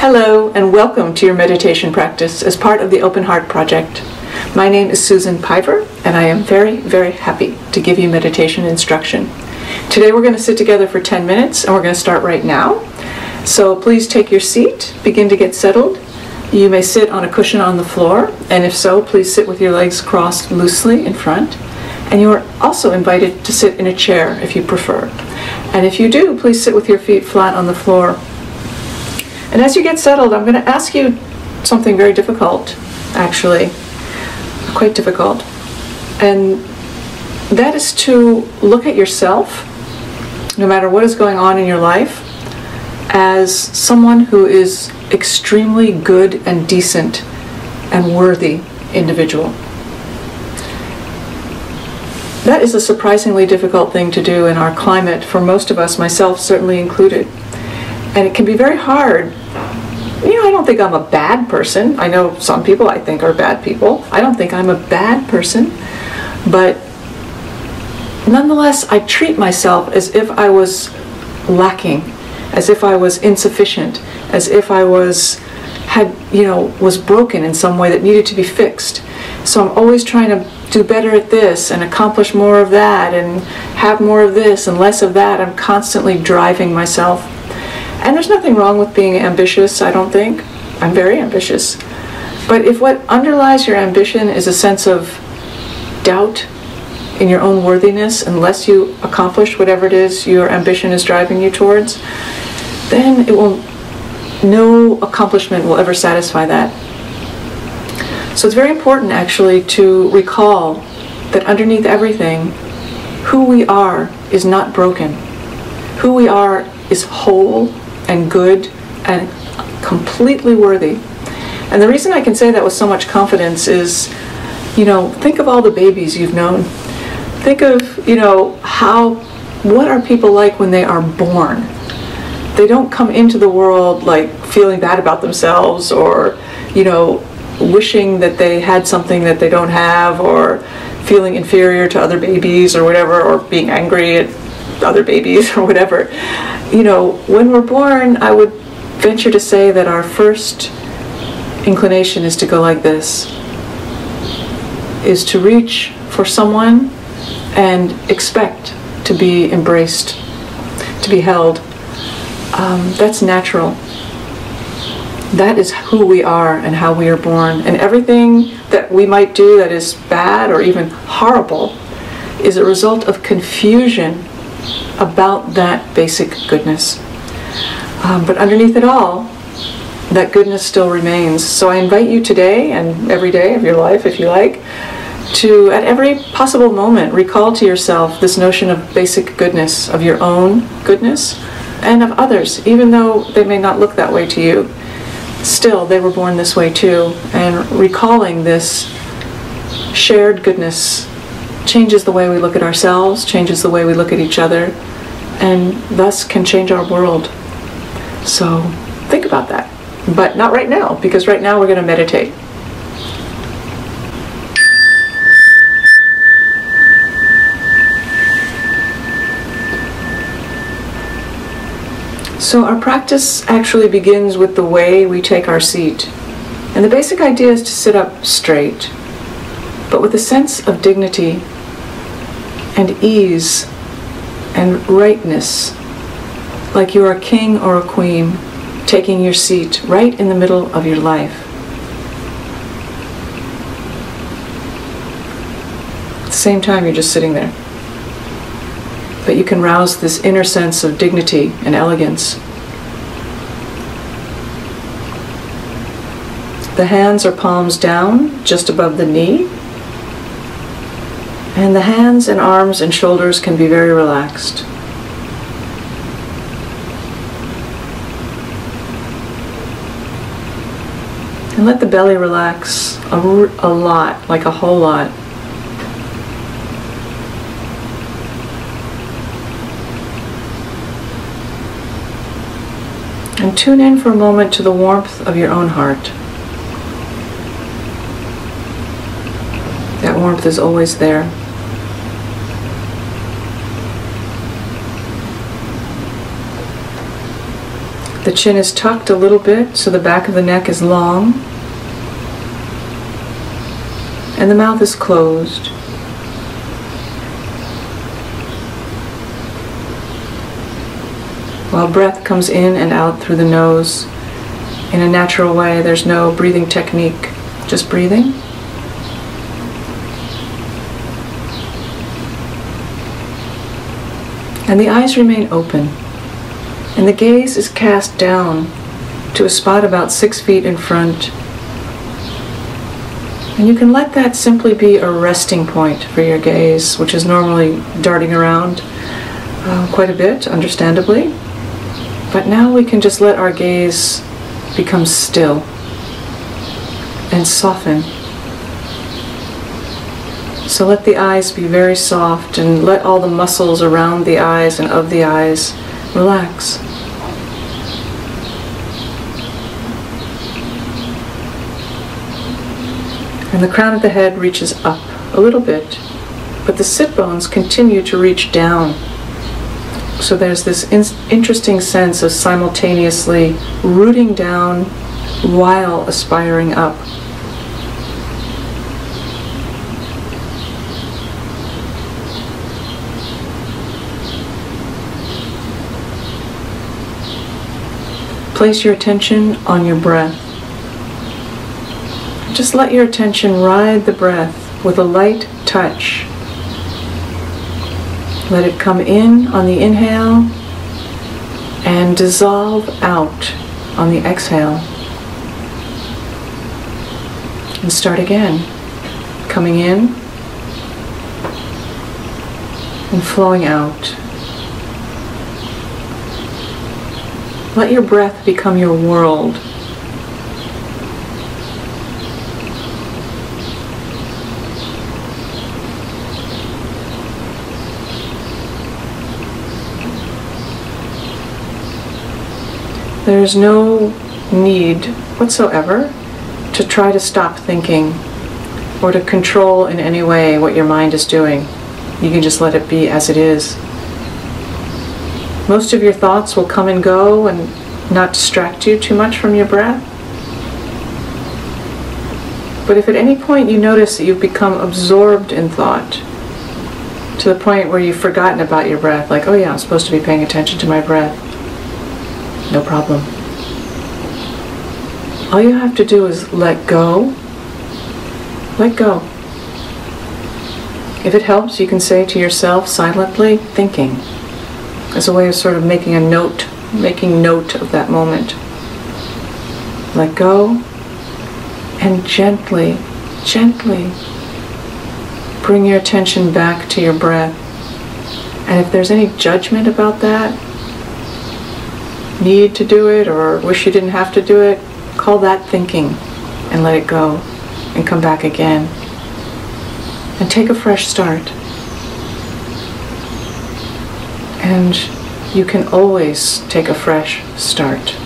Hello and welcome to your meditation practice as part of the Open Heart Project. My name is Susan Piver and I am very, very happy to give you meditation instruction. Today we're going to sit together for 10 minutes and we're going to start right now. So please take your seat, begin to get settled. You may sit on a cushion on the floor, and if so, please sit with your legs crossed loosely in front. And you are also invited to sit in a chair if you prefer. And if you do, please sit with your feet flat on the floor. And as you get settled, I'm going to ask you something very difficult, actually, quite difficult. And that is to look at yourself, no matter what is going on in your life, as someone who is extremely good and decent and worthy individual. That is a surprisingly difficult thing to do in our climate for most of us, myself certainly included. And it can be very hard. I don't think I'm a bad person. I know some people I think are bad people. I don't think I'm a bad person. But nonetheless, I treat myself as if I was lacking, as if I was insufficient, as if I was broken in some way that needed to be fixed. So I'm always trying to do better at this and accomplish more of that and have more of this and less of that. I'm constantly driving myself. And there's nothing wrong with being ambitious, I don't think. I'm very ambitious. But if what underlies your ambition is a sense of doubt in your own worthiness, unless you accomplish whatever it is your ambition is driving you towards, then no accomplishment will ever satisfy that. So it's very important actually to recall that underneath everything, who we are is not broken. Who we are is whole and good and completely worthy. And the reason I can say that with so much confidence is, think of all the babies you've known. Think of, what are people like when they are born? They don't come into the world like feeling bad about themselves or, wishing that they had something that they don't have, or feeling inferior to other babies or whatever, or being angry at other babies or whatever. When we're born, I would venture to say that our first inclination is to go like this, is to reach for someone and expect to be embraced, to be held. That's natural. That is who we are and how we are born. And everything that we might do that is bad or even horrible is a result of confusion about that basic goodness. But underneath it all, that goodness still remains. So I invite you today and every day of your life, if you like, to, at every possible moment, recall to yourself this notion of basic goodness, of your own goodness, and of others, even though they may not look that way to you. Still, they were born this way too, and recalling this shared goodness changes the way we look at ourselves, changes the way we look at each other, and thus can change our world. So think about that. But not right now, because right now we're going to meditate. So our practice actually begins with the way we take our seat. And the basic idea is to sit up straight, but with a sense of dignity and ease and rightness, like you are a king or a queen taking your seat right in the middle of your life. At the same time, you're just sitting there. But you can rouse this inner sense of dignity and elegance. The hands are palms down, just above the knee. And the hands and arms and shoulders can be very relaxed. And let the belly relax a lot, like a whole lot. And tune in for a moment to the warmth of your own heart. That warmth is always there. The chin is tucked a little bit, so the back of the neck is long. And the mouth is closed. While breath comes in and out through the nose in a natural way, there's no breathing technique, just breathing. And the eyes remain open, and the gaze is cast down to a spot about 6 feet in front. And you can let that simply be a resting point for your gaze, which is normally darting around quite a bit, understandably. But now we can just let our gaze become still and soften. So let the eyes be very soft, and let all the muscles around the eyes and of the eyes relax. And the crown of the head reaches up a little bit, but the sit bones continue to reach down. So there's this interesting sense of simultaneously rooting down while aspiring up. Place your attention on your breath. Just let your attention ride the breath with a light touch. Let it come in on the inhale and dissolve out on the exhale. And start again, coming in and flowing out. Let your breath become your world. There is no need whatsoever to try to stop thinking or to control in any way what your mind is doing. You can just let it be as it is. Most of your thoughts will come and go and not distract you too much from your breath. But if at any point you notice that you've become absorbed in thought, to the point where you've forgotten about your breath, like, oh yeah, I'm supposed to be paying attention to my breath, no problem. All you have to do is let go. Let go. If it helps, you can say to yourself silently, thinking, as a way of sort of making note of that moment. Let go and gently, gently bring your attention back to your breath. And if there's any judgment about that, need to do it or wish you didn't have to do it, call that thinking and let it go and come back again. And take a fresh start. And you can always take a fresh start.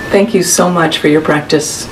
Thank you so much for your practice.